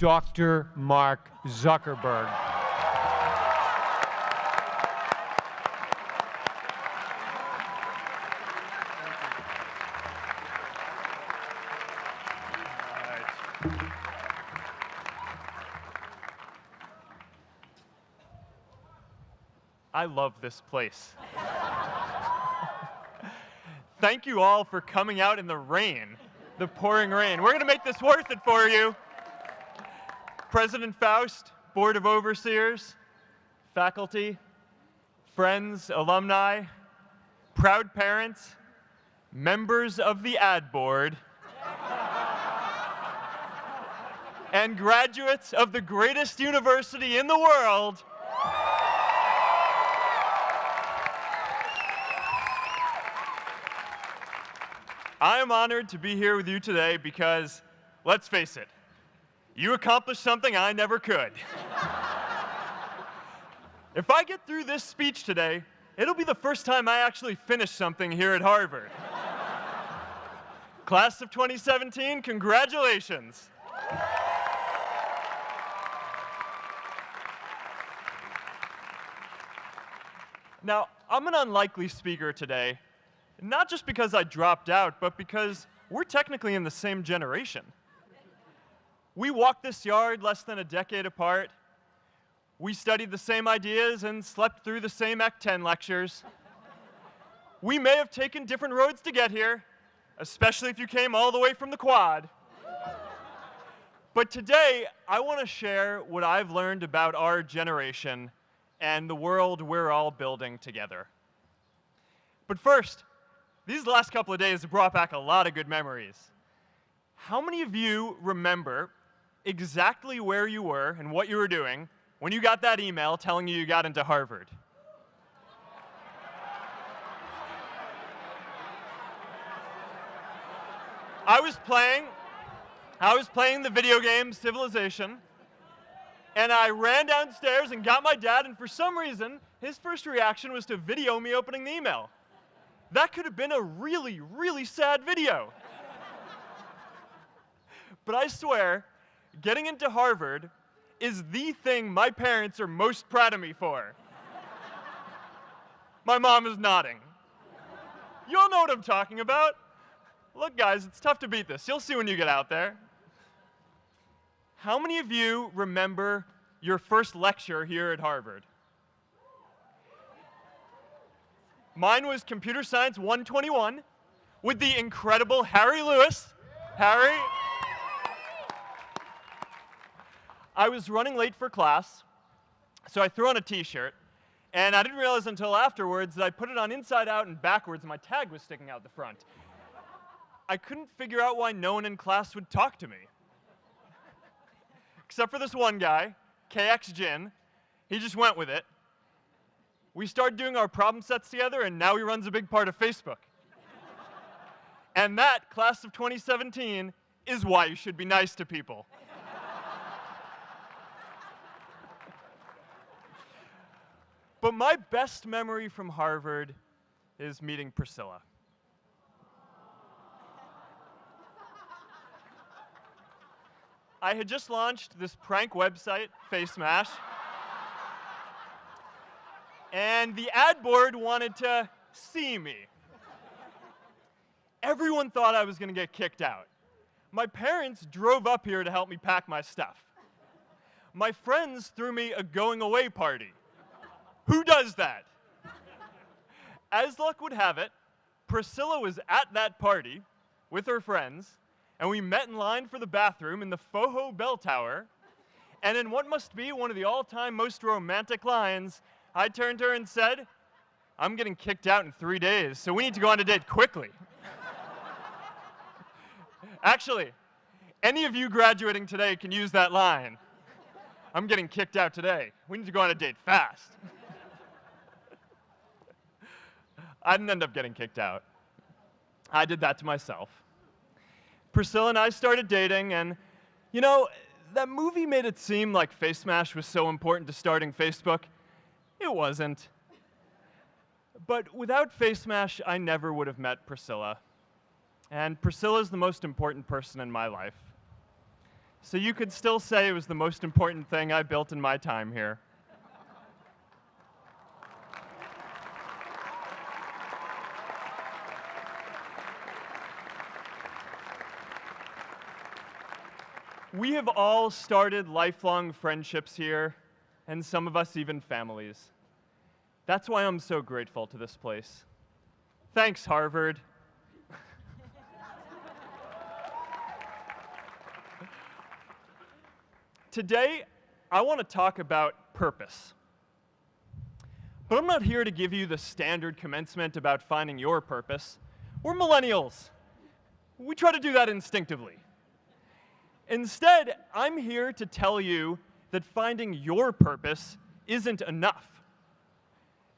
Dr. Mark Zuckerberg. I love this place. Thank you all for coming out in the rain, the pouring rain. We're going to make this worth it for you. President Faust, Board of Overseers, faculty, friends, alumni, proud parents, members of the ad board, and graduates of the greatest university in the world. I am honored to be here with you today because, let's face it, you accomplished something I never could. If I get through this speech today, it'll be the first time I actually finish something here at Harvard. Class of 2017, congratulations. Now, I'm an unlikely speaker today. Not just because I dropped out, but because we're technically in the same generation. We walked this yard less than a decade apart. We studied the same ideas and slept through the same Act 10 lectures. We may have taken different roads to get here, especially if you came all the way from the Quad. But today, I want to share what I've learned about our generation and the world we're all building together. But first, these last couple of days have brought back a lot of good memories. How many of you remember exactly where you were and what you were doing when you got that email telling you got into Harvard? I was playing the video game Civilization, and I ran downstairs and got my dad, and for some reason, his first reaction was to video me opening the email. That could have been a really, really sad video. But I swear, getting into Harvard is the thing my parents are most proud of me for. My mom is nodding. You all know what I'm talking about. Look, guys, it's tough to beat this. You'll see when you get out there. How many of you remember your first lecture here at Harvard? Mine was Computer Science 121 with the incredible Harry Lewis. Harry. I was running late for class, so I threw on a t-shirt, and I didn't realize until afterwards that I put it on inside out and backwards, and my tag was sticking out the front. I couldn't figure out why no one in class would talk to me. Except for this one guy, KX Jin. He just went with it. We started doing our problem sets together, and now he runs a big part of Facebook. And that, class of 2017, is why you should be nice to people. But my best memory from Harvard is meeting Priscilla. I had just launched this prank website, FaceMash. And the ad board wanted to see me. Everyone thought I was going to get kicked out. My parents drove up here to help me pack my stuff. My friends threw me a going-away party. Who does that? As luck would have it, Priscilla was at that party with her friends, and we met in line for the bathroom in the Foho Bell Tower, and in what must be one of the all-time most romantic lines, I turned to her and said, "I'm getting kicked out in 3 days, so we need to go on a date quickly." Actually, any of you graduating today can use that line. "I'm getting kicked out today. We need to go on a date fast." I didn't end up getting kicked out. I did that to myself. Priscilla and I started dating, and, you know, that movie made it seem like FaceMash was so important to starting Facebook. It wasn't. But without FaceMash, I never would have met Priscilla. And Priscilla's the most important person in my life. So you could still say it was the most important thing I built in my time here. We have all started lifelong friendships here, and some of us even families. That's why I'm so grateful to this place. Thanks, Harvard. Today, I want to talk about purpose. But I'm not here to give you the standard commencement about finding your purpose. We're millennials. We try to do that instinctively. Instead, I'm here to tell you that finding your purpose isn't enough.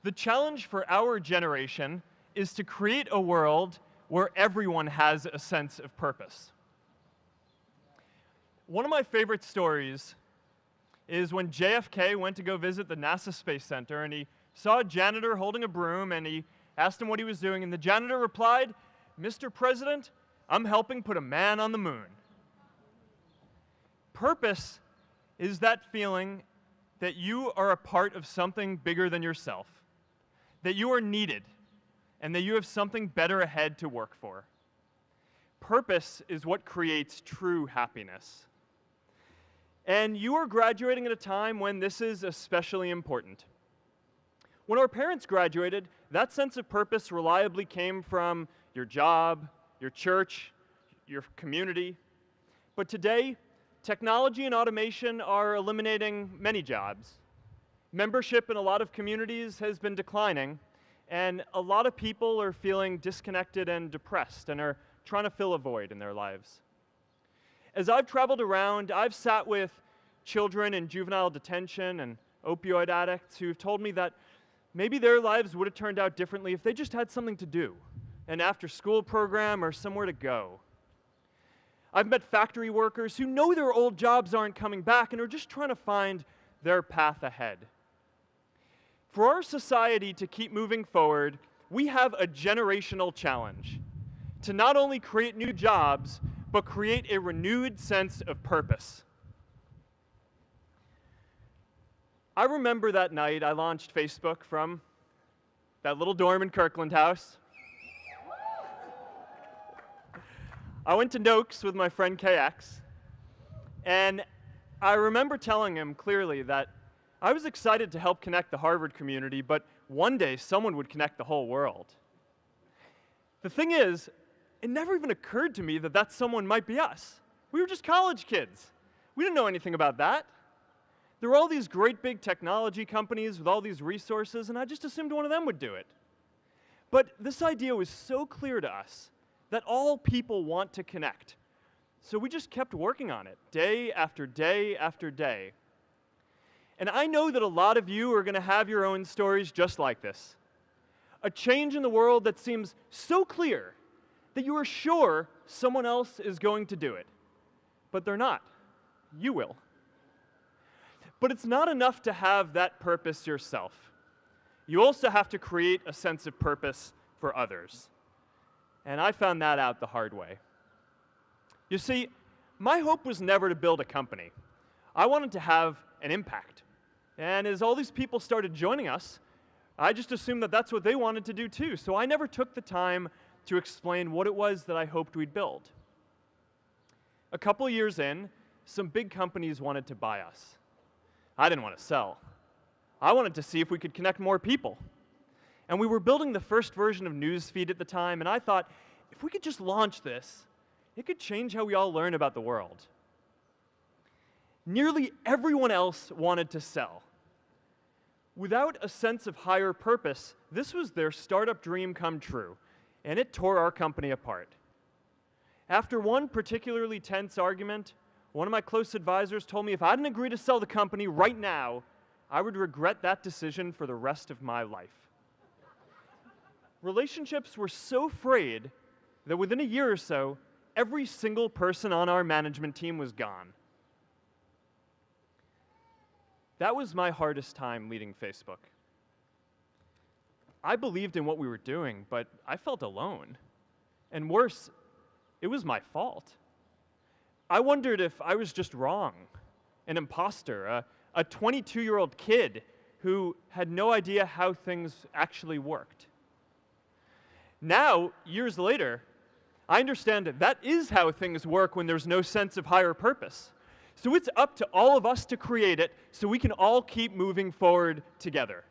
The challenge for our generation is to create a world where everyone has a sense of purpose. One of my favorite stories is when JFK went to go visit the NASA Space Center, and he saw a janitor holding a broom, and he asked him what he was doing, and the janitor replied, "Mr. President, I'm helping put a man on the moon." Purpose is that feeling that you are a part of something bigger than yourself, that you are needed, and that you have something better ahead to work for. Purpose is what creates true happiness. And you are graduating at a time when this is especially important. When our parents graduated, that sense of purpose reliably came from your job, your church, your community. But today, technology and automation are eliminating many jobs. Membership in a lot of communities has been declining, and a lot of people are feeling disconnected and depressed and are trying to fill a void in their lives. As I've traveled around, I've sat with children in juvenile detention and opioid addicts who've told me that maybe their lives would have turned out differently if they just had something to do, an after-school program or somewhere to go. I've met factory workers who know their old jobs aren't coming back and are just trying to find their path ahead. For our society to keep moving forward, we have a generational challenge to not only create new jobs, but create a renewed sense of purpose. I remember that night I launched Facebook from that little dorm in Kirkland House. I went to Noakes with my friend KX, and I remember telling him clearly that I was excited to help connect the Harvard community, but one day someone would connect the whole world. The thing is, it never even occurred to me that that someone might be us. We were just college kids. We didn't know anything about that. There were all these great big technology companies with all these resources, and I just assumed one of them would do it. But this idea was so clear to us that all people want to connect. So we just kept working on it, day after day after day. And I know that a lot of you are going to have your own stories just like this. A change in the world that seems so clear that you are sure someone else is going to do it. But they're not. You will. But it's not enough to have that purpose yourself. You also have to create a sense of purpose for others. And I found that out the hard way. You see, my hope was never to build a company. I wanted to have an impact. And as all these people started joining us, I just assumed that that's what they wanted to do too. So I never took the time to explain what it was that I hoped we'd build. A couple years in, some big companies wanted to buy us. I didn't want to sell. I wanted to see if we could connect more people. And we were building the first version of Newsfeed at the time, and I thought, if we could just launch this, it could change how we all learn about the world. Nearly everyone else wanted to sell. Without a sense of higher purpose, this was their startup dream come true, and it tore our company apart. After one particularly tense argument, one of my close advisors told me if I didn't agree to sell the company right now, I would regret that decision for the rest of my life. Relationships were so frayed that within a year or so, every single person on our management team was gone. That was my hardest time leading Facebook. I believed in what we were doing, but I felt alone. And worse, it was my fault. I wondered if I was just wrong, an imposter, a 22-year-old kid who had no idea how things actually worked. Now, years later, I understand that is how things work when there's no sense of higher purpose. So it's up to all of us to create it so we can all keep moving forward together.